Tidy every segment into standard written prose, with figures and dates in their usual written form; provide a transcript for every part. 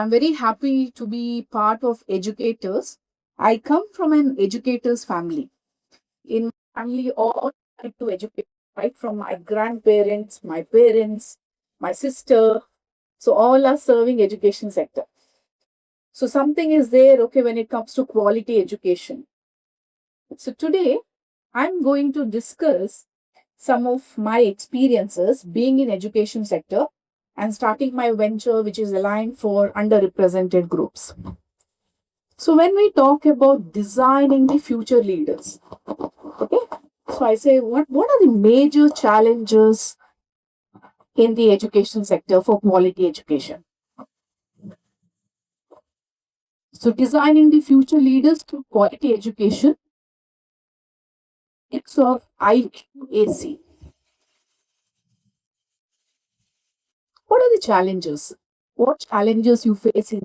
I'm very happy to be part of educators. I come from an educators family. In my family, all like to educate, right from my grandparents, my parents, my sister. So all are serving education sector. So something is there, okay, when it comes to quality education. So today, I'm going to discuss some of my experiences being in education sector and starting my venture which is aligned for underrepresented groups. So when we talk about designing the future leaders, okay, so I say what are the major challenges in the education sector for quality education? So designing the future leaders through quality education, it's of IQAC. What are the challenges? What challenges you face in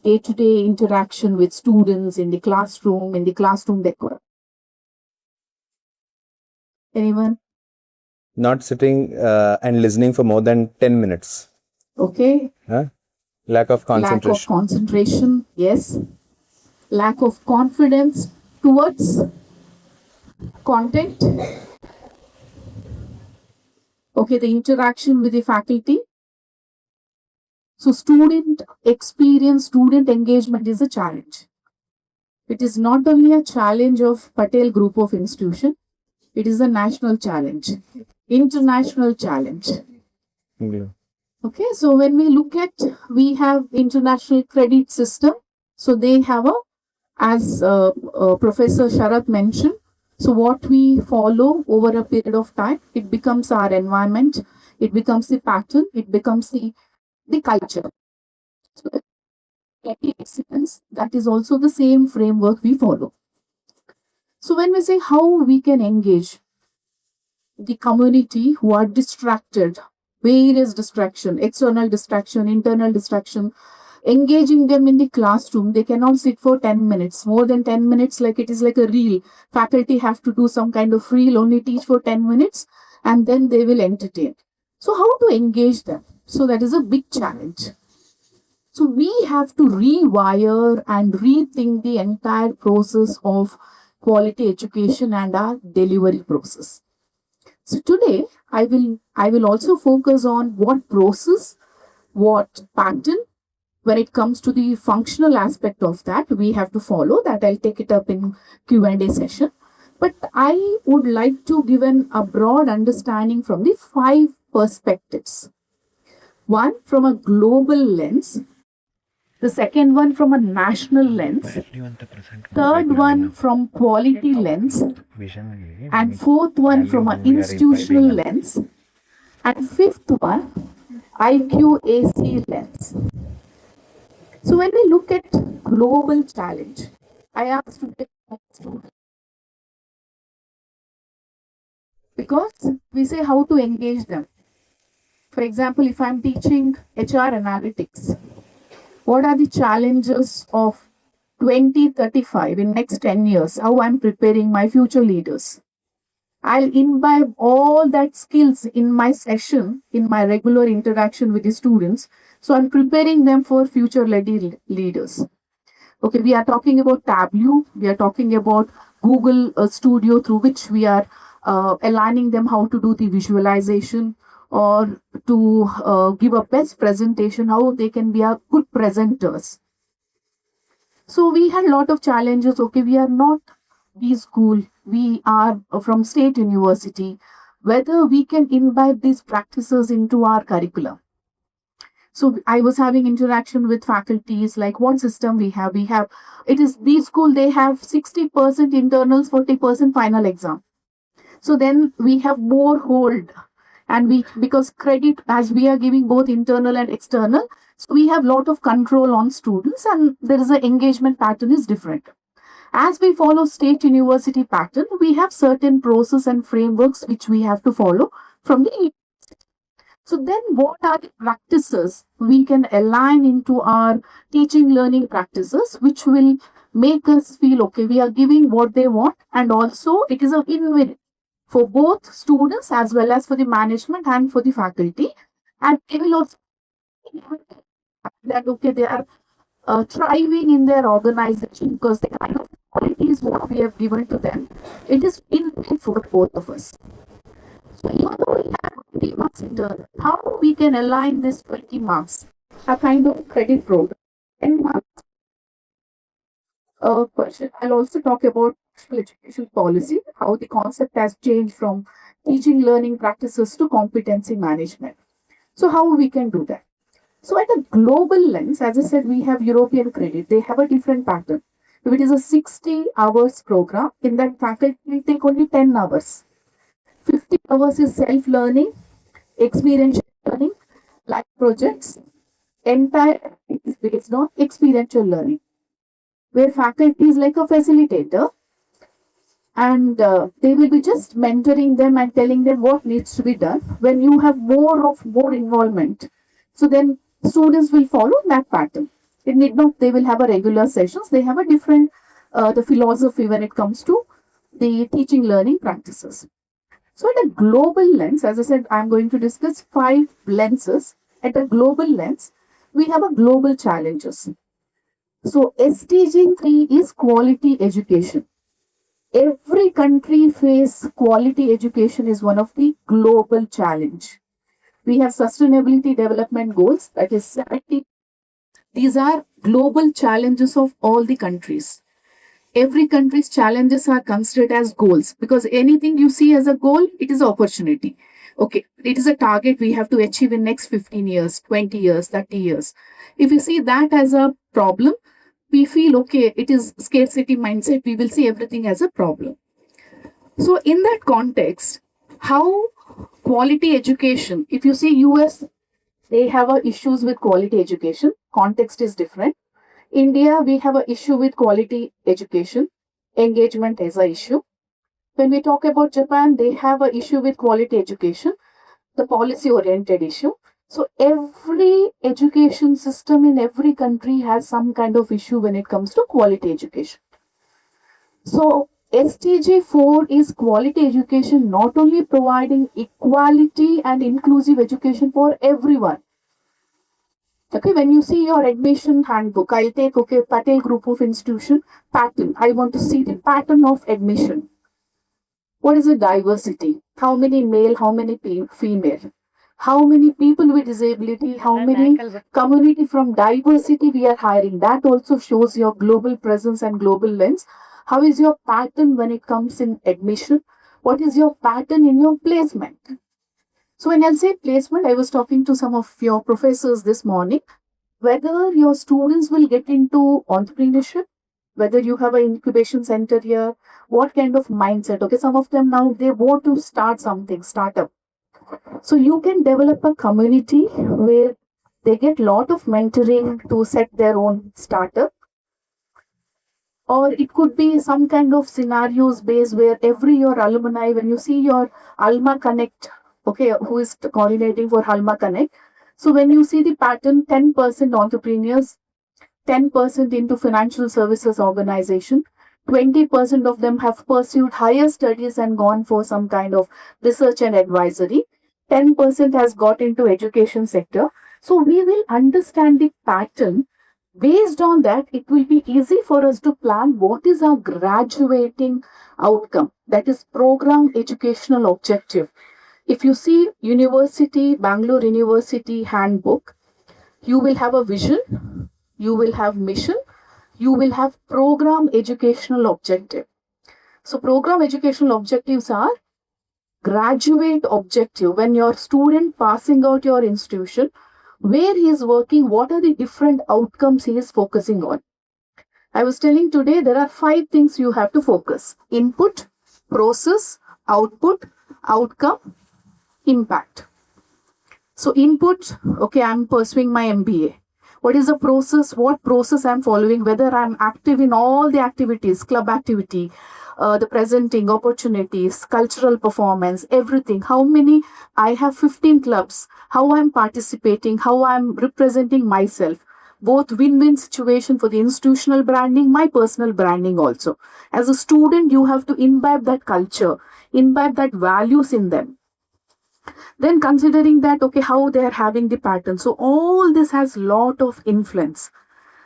day-to-day interaction with students in the classroom decor? Anyone? Not sitting and listening for more than 10 minutes. Okay. Huh? Lack of concentration. Lack of concentration, yes. Lack of confidence towards content. Okay, the interaction with the faculty. So student experience, student engagement is a challenge. It is not only a challenge of Patel Group of Institution, it is a national challenge, international challenge. Yeah. Okay, so when we look at, we have international credit system. So they have as Professor Sharath mentioned, so what we follow over a period of time, it becomes our environment, it becomes the pattern, it becomes the culture. So excellence, that is also the same framework we follow. So when we say how we can engage the community who are distracted, various distraction, external distraction, internal distraction, engaging them in the classroom, they cannot sit for 10 minutes, more than 10 minutes, like it is like a reel. Faculty have to do some kind of reel, only teach for 10 minutes, and then they will entertain. So how to engage them? So that is a big challenge. So we have to rewire and rethink the entire process of quality education and our delivery process. So today I will also focus on what process, what pattern, when it comes to the functional aspect of that we have to follow. That I'll take it up in Q&A session. But I would like to give a broad understanding from the 5 perspectives. One from a global lens, the second one from a national lens, third one from quality lens, and fourth one from an institutional lens, and fifth one IQAC lens. So when we look at global challenge, I asked to take because we say how to engage them. For example, if I'm teaching HR analytics, what are the challenges of 2035 in next 10 years? How I'm preparing my future leaders. I'll imbibe all that skills in my session, in my regular interaction with the students. So I'm preparing them for future leaders. Okay, we are talking about Tableau. We are talking about Google Studio, through which we are aligning them how to do the visualization, or to give a best presentation, how they can be a good presenters. So we had a lot of challenges. Okay, we are not B school, we are from state university, whether we can imbibe these practices into our curriculum. So I was having interaction with faculties, like what system we have. It is B school, they have 60% internals, 40% final exam. So then we have more hold, and because credit, as we are giving both internal and external, so we have lot of control on students, and there is an engagement pattern is different. As we follow state university pattern, we have certain process and frameworks which we have to follow from the. So then what are the practices we can align into our teaching learning practices, which will make us feel, okay, we are giving what they want, and also it is a win-win for both students as well as for the management and for the faculty. And they will also that okay, they are thriving in their organization because the kind of qualities what we have given to them, it is in for both of us. So even though we have 20 marks internal, how we can align this 20 marks, a kind of credit program, 10 marks question. I'll also talk about education policy, how the concept has changed from teaching learning practices to competency management. So how we can do that? So at a global lens, as I said, we have European credit. They have a different pattern. If it is a 60 hours program, in that faculty will take only 10 hours. 50 hours is self-learning, experiential learning, like projects. Entire is based on experiential learning, where faculty is like a facilitator and they will be just mentoring them and telling them what needs to be done. When you have more involvement, so then students will follow that pattern. It need not, they will have a regular sessions, they have a different the philosophy when it comes to the teaching learning practices. So at a global lens, as I said, I'm going to discuss 5 lenses. At a global lens, we have a global challenges. So SDG 3 is quality education. Every country face quality education is one of the global challenge. We have sustainability development goals, that is 70. These are global challenges of all the countries. Every country's challenges are considered as goals because anything you see as a goal, it is opportunity. Okay, it is a target we have to achieve in next 15 years, 20 years, 30 years. If you see that as a problem, we feel okay, it is scarcity mindset, we will see everything as a problem. So in that context, how quality education, if you see US, they have a issues with quality education, context is different. India, we have a issue with quality education, engagement is a issue. When we talk about Japan, they have a issue with quality education, the policy oriented issue. So every education system in every country has some kind of issue when it comes to quality education. So SDG 4 is quality education, not only providing equality and inclusive education for everyone. Okay, when you see your admission handbook, I'll take, okay, Patel Group of Institution, pattern. I want to see the pattern of admission. What is the diversity? How many male, how many female? How many people with disability, how many community from diversity we are hiring? That also shows your global presence and global lens. How is your pattern when it comes in admission? What is your pattern in your placement? So when I say placement, I was talking to some of your professors this morning, whether your students will get into entrepreneurship, whether you have an incubation center here, what kind of mindset. Okay, some of them now they want to start something, startup. So you can develop a community where they get lot of mentoring to set their own startup. Or it could be some kind of scenarios based where every your alumni, when you see your Alma Connect, okay, who is coordinating for Alma Connect. So when you see the pattern, 10% entrepreneurs, 10% into financial services organization, 20% of them have pursued higher studies and gone for some kind of research and advisory. 10% has got into education sector. So we will understand the pattern. Based on that, it will be easy for us to plan what is our graduating outcome, that is program educational objective. If you see university, Bangalore University handbook, you will have a vision, you will have mission, you will have program educational objective. So program educational objectives are graduate objective. When your student passing out your institution, where he is working, what are the different outcomes he is focusing on. I was telling today there are 5 things you have to focus: input, process, output, outcome, impact. So input, okay, I'm pursuing my MBA. What is the process? What process I'm following? Whether I'm active in all the activities, club activity, the presenting opportunities, cultural performance, everything. How many? I have 15 clubs. How I'm participating, how I'm representing myself. Both win-win situation for the institutional branding, my personal branding also. As a student, you have to imbibe that culture, imbibe that values in them. Then considering that, okay, how they are having the pattern. So all this has lot of influence.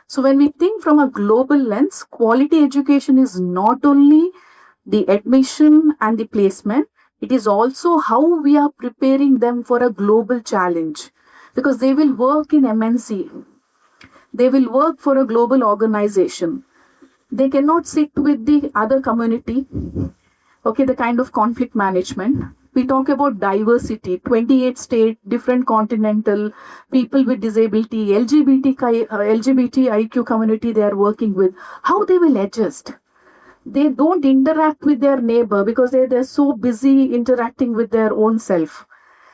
So when we think from a global lens, quality education is not only the admission and the placement, it is also how we are preparing them for a global challenge, because they will work in MNC, they will work for a global organization. They cannot sit with the other community, okay, the kind of conflict management. We talk about diversity, 28 state, different continental, people with disability, LGBTIQ community they are working with. How they will adjust? They don't interact with their neighbor because they're so busy interacting with their own self.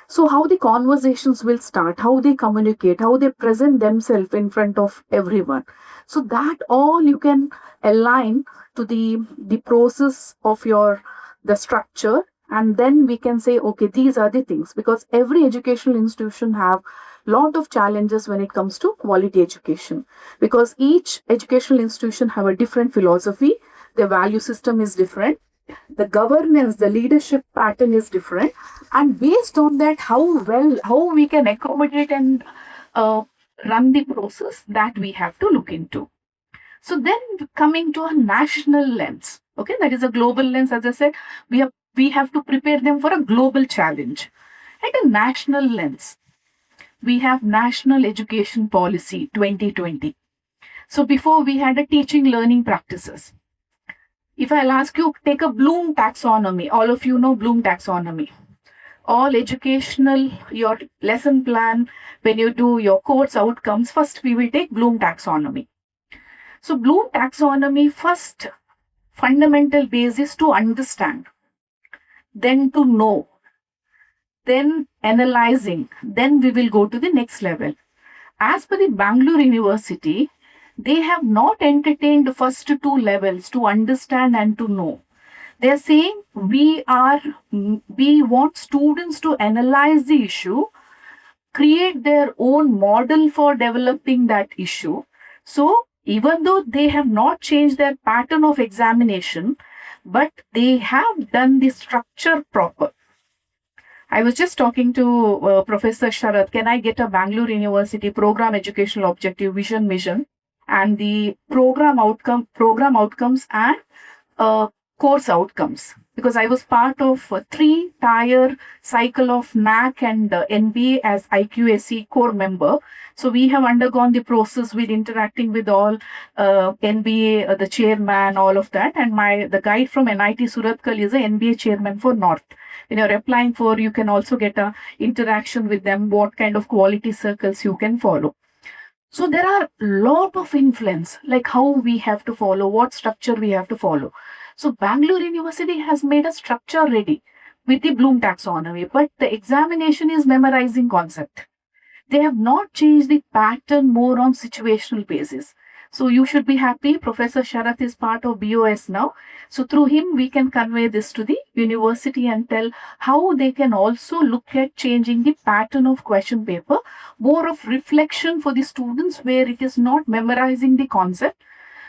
So how the conversations will start, how they communicate, how they present themselves in front of everyone. So that all you can align to the process of your the structure, and then we can say, okay, these are the things, because every educational institution have lot of challenges when it comes to quality education, because each educational institution have a different philosophy, the value system is different, the governance, the leadership pattern is different, and based on that, how we can accommodate and run the process, that we have to look into. So then coming to a national lens, okay, that is a global lens. As I said, we have to prepare them for a global challenge. At a national lens, we have National Education Policy 2020. So before we had a teaching learning practices. If I'll ask you, take a Bloom taxonomy. All of you know Bloom taxonomy. All educational, your lesson plan, when you do your course outcomes, first we will take Bloom taxonomy. So Bloom taxonomy, first fundamental basis to understand, then to know, then analyzing, then we will go to the next level. As per the Bangalore University, they have not entertained the first two levels, to understand and to know. They are saying we want students to analyze the issue, create their own model for developing that issue. So even though they have not changed their pattern of examination, but they have done the structure proper. I was just talking to Professor Sharath. Can I get a Bangalore University program educational objective vision mission and the program outcomes and course outcomes? Because I was part of a 3-tier cycle of NAC and NBA as IQAC core member. So we have undergone the process with interacting with all NBA, the chairman, all of that. And the guide from NIT Surathkal is a NBA chairman for North. When you're applying for, you can also get a interaction with them, what kind of quality circles you can follow. So there are a lot of influence, like how we have to follow, what structure we have to follow. So Bangalore University has made a structure ready with the Bloom taxonomy, but the examination is memorizing concept. They have not changed the pattern more on situational basis. So you should be happy. Professor Sharath is part of BOS now. So through him, we can convey this to the university and tell how they can also look at changing the pattern of question paper, more of reflection for the students where it is not memorizing the concept.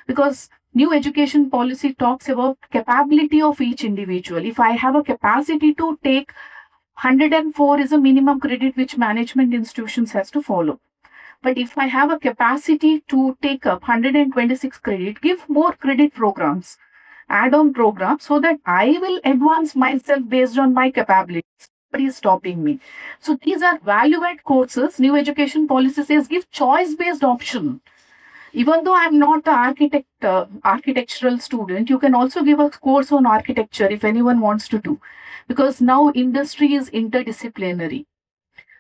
Because new education policy talks about capability of each individual. If I have a capacity to take 104 is a minimum credit which management institutions has to follow. But if I have a capacity to take up 126 credit, give more credit programs, add-on programs, so that I will advance myself based on my capabilities. Nobody is stopping me. So these are value-add courses. New education policy says give choice-based option. Even though I'm not an architectural student, you can also give a course on architecture if anyone wants to do. Because now industry is interdisciplinary.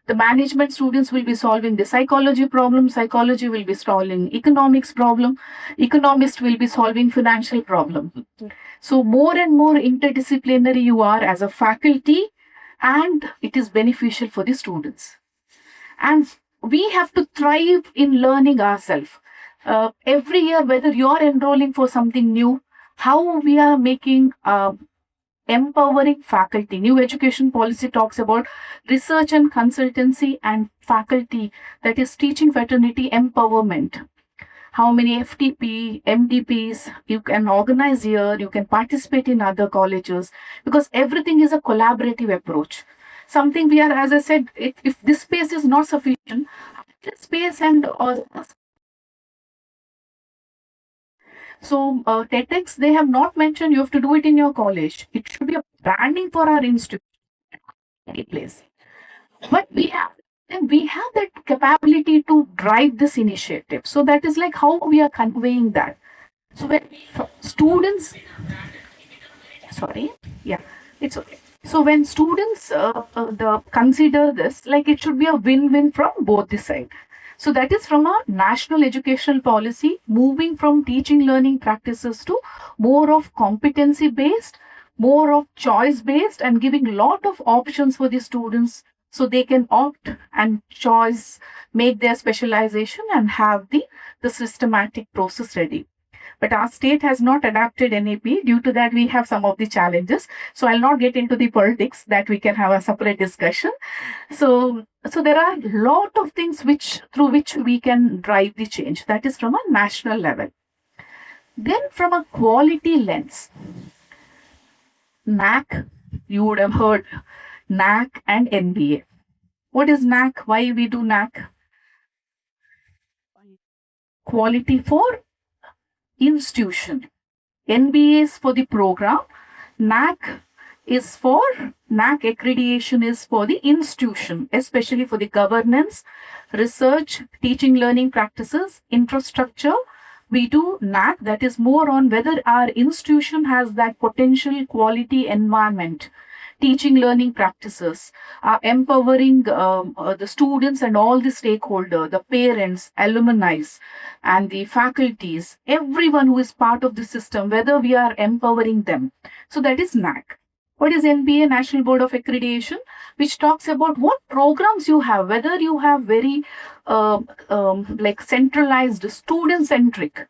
The management students will be solving the psychology problem, psychology will be solving economics problem, economist will be solving financial problem. So more and more interdisciplinary you are as a faculty, and it is beneficial for the students. And we have to thrive in learning ourselves. Every year, whether you are enrolling for something new, how we are making empowering faculty. New education policy talks about research and consultancy and faculty, that is teaching fraternity empowerment. How many FTP, MDPs you can organize here, you can participate in other colleges, because everything is a collaborative approach. something we are, as I said, if this space is not sufficient, this space and so TEDx, they have not mentioned you have to do it in your college. It should be a branding for our institute, any place. But we have that capability to drive this initiative. So that is like how we are conveying that. So when students, sorry, yeah, it's okay. So when students consider this, like it should be a win-win from both the side. So that is from a national educational policy, moving from teaching learning practices to more of competency based, more of choice based, and giving a lot of options for the students so they can opt and choice, make their specialization and have the systematic process ready. But our state has not adapted NAP. Due to that, we have some of the challenges. So I'll not get into the politics, that we can have a separate discussion. So there are a lot of things through which we can drive the change. That is from a national level. Then from a quality lens, NAC, you would have heard NAC and NBA. What is NAC? Why we do NAC? Quality for institution. NBA is for the program. NAC accreditation is for the institution, especially for the governance, research, teaching learning practices, infrastructure. We do NAC, that is more on whether our institution has that potential quality environment, teaching learning practices, empowering the students and all the stakeholders, the parents, alumni, and the faculties, everyone who is part of the system, whether we are empowering them. So that is NAC. What is NBA, National Board of Accreditation, which talks about what programs you have, whether you have very like centralized, student-centric,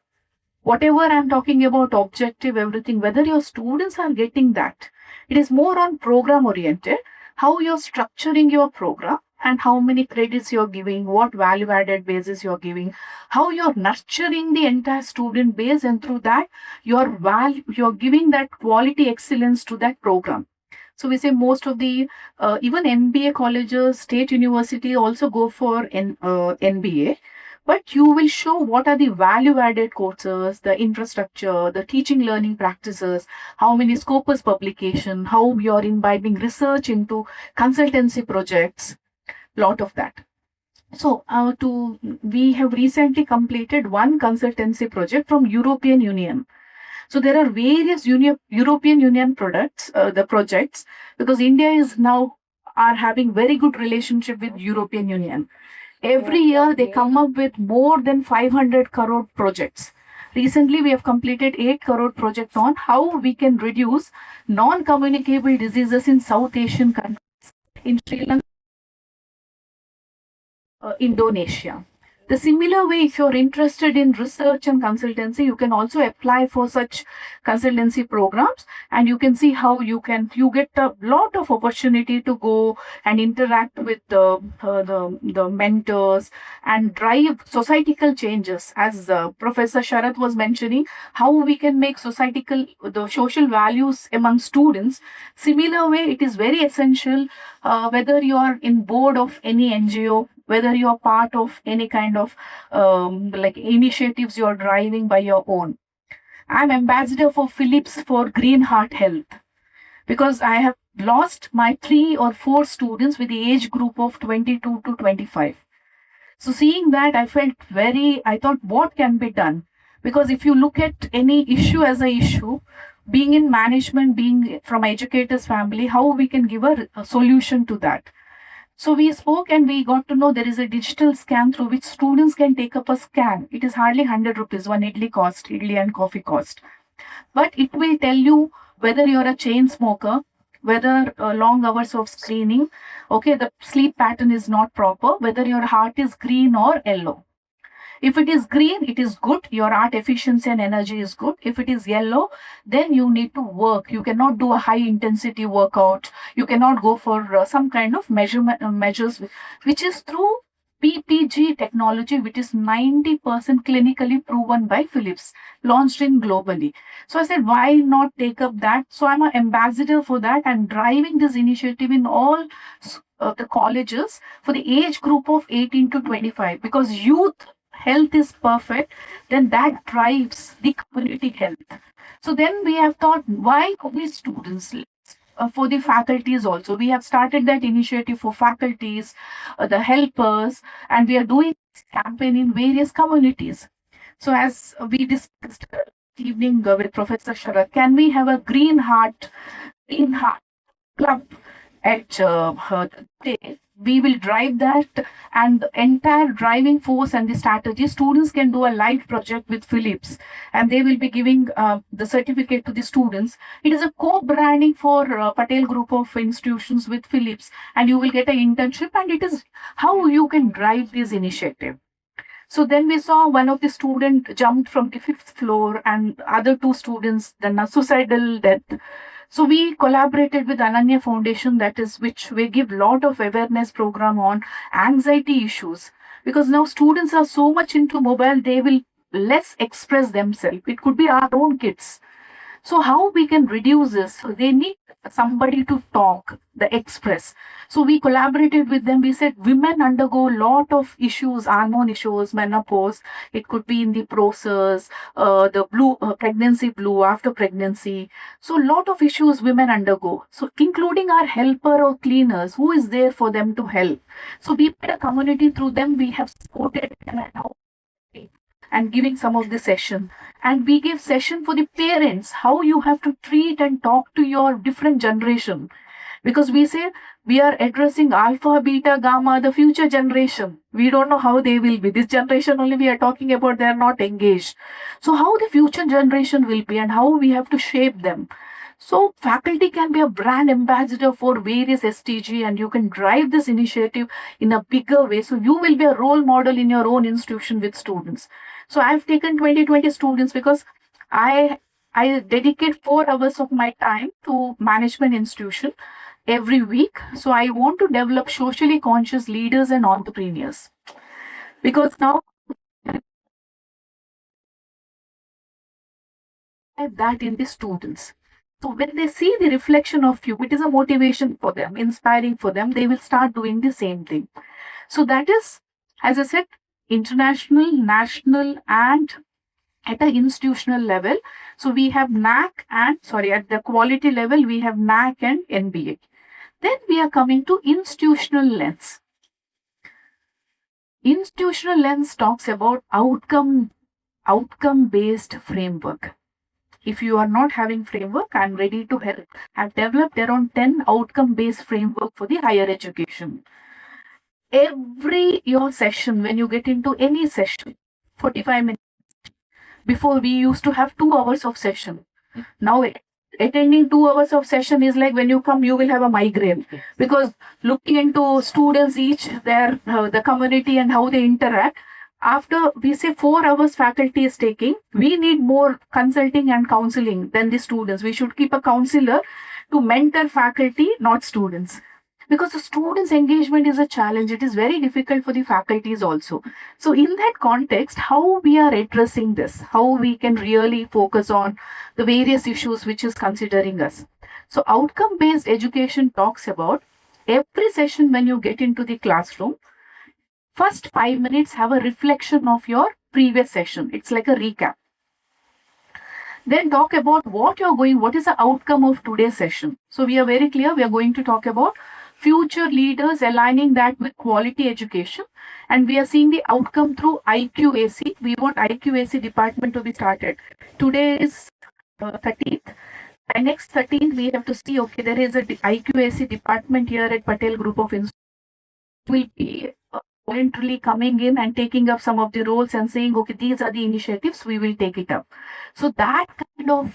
whatever I'm talking about, objective, everything, whether your students are getting that. It is more on program oriented, how you're structuring your program and how many credits you're giving, what value added basis you're giving, how you're nurturing the entire student base, and through that you're giving that quality excellence to that program. So we say most of the even MBA colleges, state university also go for NBA. But you will show what are the value added courses, the infrastructure, the teaching learning practices, how many Scopus publication, how you're imbibing research into consultancy projects, lot of that. So we have recently completed one consultancy project from European Union. So there are various European Union projects, because India is now are having very good relationship with European Union. Every year they come up with more than 500 crore projects. Recently, we have completed 8 crore project on how we can reduce non-communicable diseases in South Asian countries, in Sri Lanka, Indonesia. The similar way, if you're interested in research and consultancy, you can also apply for such consultancy programs, and you can see how you get a lot of opportunity to go and interact with the mentors and drive societal changes. As Professor Sharath was mentioning, how we can make the social values among students. Similar way, it is very essential whether you are in board of any NGO, whether you are part of any kind of like initiatives you are driving by your own. I'm ambassador for Philips for Green Heart Health, because I have lost my 3 or 4 students with the age group of 22 to 25. So seeing that, I thought what can be done? Because if you look at any issue as a issue, being in management, being from educators family, how we can give a solution to that. So we spoke and we got to know there is a digital scan through which students can take up a scan. It is hardly 100 rupees, one idli and coffee cost. But it will tell you whether you're a chain smoker, whether long hours of screening, okay, the sleep pattern is not proper, whether your heart is green or yellow. If it is green, it is good. Your heart efficiency and energy is good. If it is yellow, then you need to work. You cannot do a high intensity workout. You cannot go for some kind of measures, which is through PPG technology, which is 90% clinically proven by Philips, launched in globally. So I said, why not take up that? So I'm an ambassador for that and driving this initiative in all the colleges for the age group of 18 to 25, because youth health is perfect, then that drives the community health. So then we have thought, why only students? For the faculties also, we have started that initiative for faculties, the helpers, and we are doing this campaign in various communities. So as we discussed evening with Professor Sharath, can we have a green heart club at her day? We will drive that, and the entire driving force and the strategy, students can do a live project with Philips, and they will be giving the certificate to the students. It is a co-branding for Patel Group of institutions with Philips, and you will get an internship, and it is how you can drive this initiative. So then we saw one of the student jumped from the 5th floor, and other two students, then a suicidal death. So we collaborated with Ananya Foundation, that is, which we give lot of awareness program on anxiety issues, because now students are so much into mobile, they will less express themselves. It could be our own kids. So how we can reduce this? So they need somebody to talk, the express. So we collaborated with them. We said women undergo a lot of issues, hormone issues, menopause. It could be in the process, the blue pregnancy blue after pregnancy. So a lot of issues women undergo. So including our helper or cleaners, who is there for them to help. So we put a community through them. We have supported and giving some of the session, and we give session for the parents, how you have to treat and talk to your different generation, because we say we are addressing alpha, beta, gamma, the future generation. We don't know how they will be. This generation only we are talking about, they are not engaged. So how the future generation will be and how we have to shape them. So faculty can be a brand ambassador for various STG, and you can drive this initiative in a bigger way. So you will be a role model in your own institution with students. So I've taken 20 students because I dedicate 4 hours of my time to management institution every week. So I want to develop socially conscious leaders and entrepreneurs, because now I have that in the students. So when they see the reflection of you, it is a motivation for them, inspiring for them, they will start doing the same thing. So that is, as I said, international, national, and at an institutional level. So we have NAC and, at the quality level, we have NAC and NBA. Then we are coming to institutional lens. Institutional lens talks about outcome-based framework. If you are not having framework, I'm ready to help. I've developed around 10 outcome-based framework for the higher education. Every your session, when you get into any session, 45 minutes. Before we used to have 2 hours of session. Now attending 2 hours of session is like when you come, you will have a migraine, because looking into students each, their the community and how they interact. After we say 4 hours faculty is taking, we need more consulting and counseling than the students. We should keep a counselor to mentor faculty, not students. Because the students' engagement is a challenge. It is very difficult for the faculties also. So in that context, how we are addressing this, how we can really focus on the various issues which is considering us. So outcome-based education talks about every session when you get into the classroom, first 5 minutes have a reflection of your previous session. It's like a recap. Then talk about what is the outcome of today's session. So we are very clear, we are going to talk about future leaders, aligning that with quality education. And we are seeing the outcome through IQAC. We want IQAC department to be started. Today is 13th. By next 13th, we have to see, okay, there is a IQAC department here at Patel Group of Institutions. Will be voluntarily coming in and taking up some of the roles and saying, okay, these are the initiatives, we will take it up. So that kind of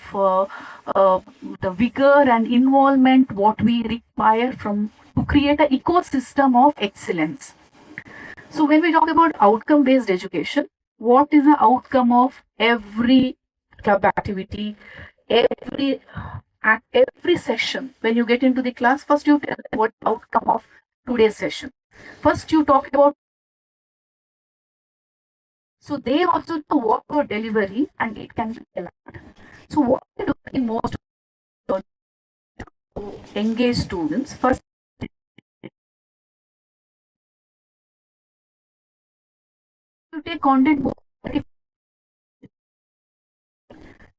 the vigor and involvement, what we require to create an ecosystem of excellence. So when we talk about outcome-based education, what is the outcome of every club activity, every session? When you get into the class, first you tell what outcome of today's session. First you talk about So they also know what for delivery and it can be allowed. So what we do in most engage students first you take content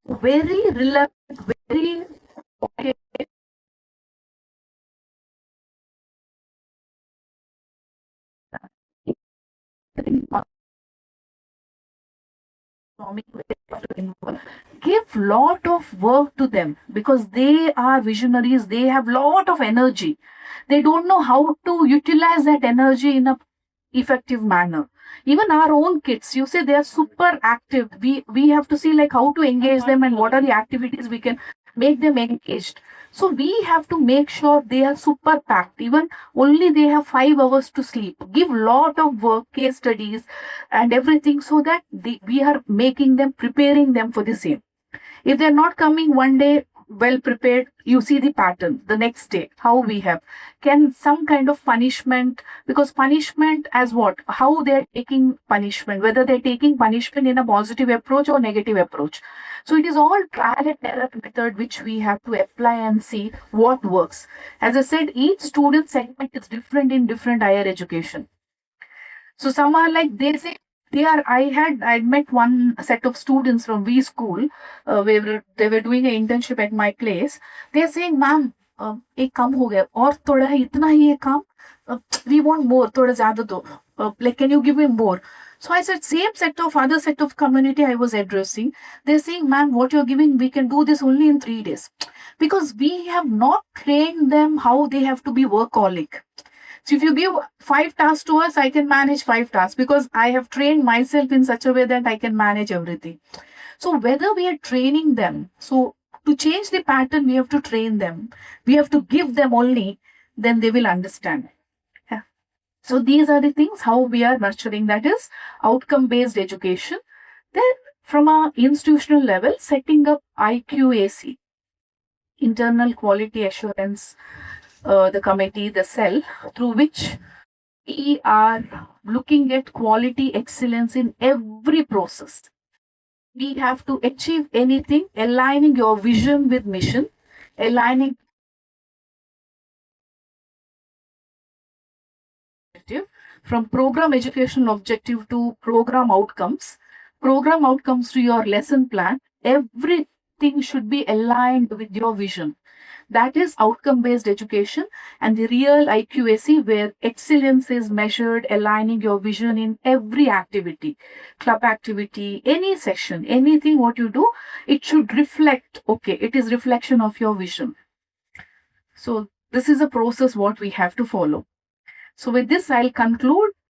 very relevant, very okay. Give lot of work to them because they are visionaries, they have lot of energy, they don't know how to utilize that energy in a effective manner. Even our own kids, you say they are super active, we have to see like how to engage them and what are the activities we can make them engaged. So we have to make sure they are super packed, even only they have 5 hours to sleep, give lot of work, case studies and everything, so that we are making them, preparing them for the same. If they're not coming one day well prepared, you see the pattern the next day how we have can some kind of punishment, because punishment as what, how they're taking punishment, whether they're taking punishment in a positive approach or negative approach. So it is all trial and error method which we have to apply and see what works. As I said, each student segment is different in different higher education. So some are like, they say they are. I met one set of students from V school. They were doing an internship at my place. They are saying, "Ma'am, एक काम हो गया और थोड़ा है इतना ही है काम. We want more. थोड़ा ज़्यादा दो. Like, can you give me more?" So I said, same set of other set of community I was addressing. They're saying, "Ma'am, what you're giving, we can do this only in 3 days," because we have not trained them how they have to be workaholic. So if you give 5 tasks to us, I can manage 5 tasks because I have trained myself in such a way that I can manage everything. So whether we are training them, so to change the pattern, we have to train them. We have to give them only, then they will understand. Yeah. So these are the things how we are nurturing, that is outcome-based education. Then from our institutional level, setting up IQAC, internal quality assurance, the committee, the cell, through which we are looking at quality excellence in every process. We have to achieve anything, aligning your vision with mission, aligning objective, from program educational objective to program outcomes to your lesson plan. Everything should be aligned with your vision. That is outcome based education, and the real IQAC, where excellence is measured, aligning your vision in every activity, club activity, any session, anything what you do, it should reflect, okay, it is reflection of your vision. So this is a process what we have to follow. So with this, I'll conclude.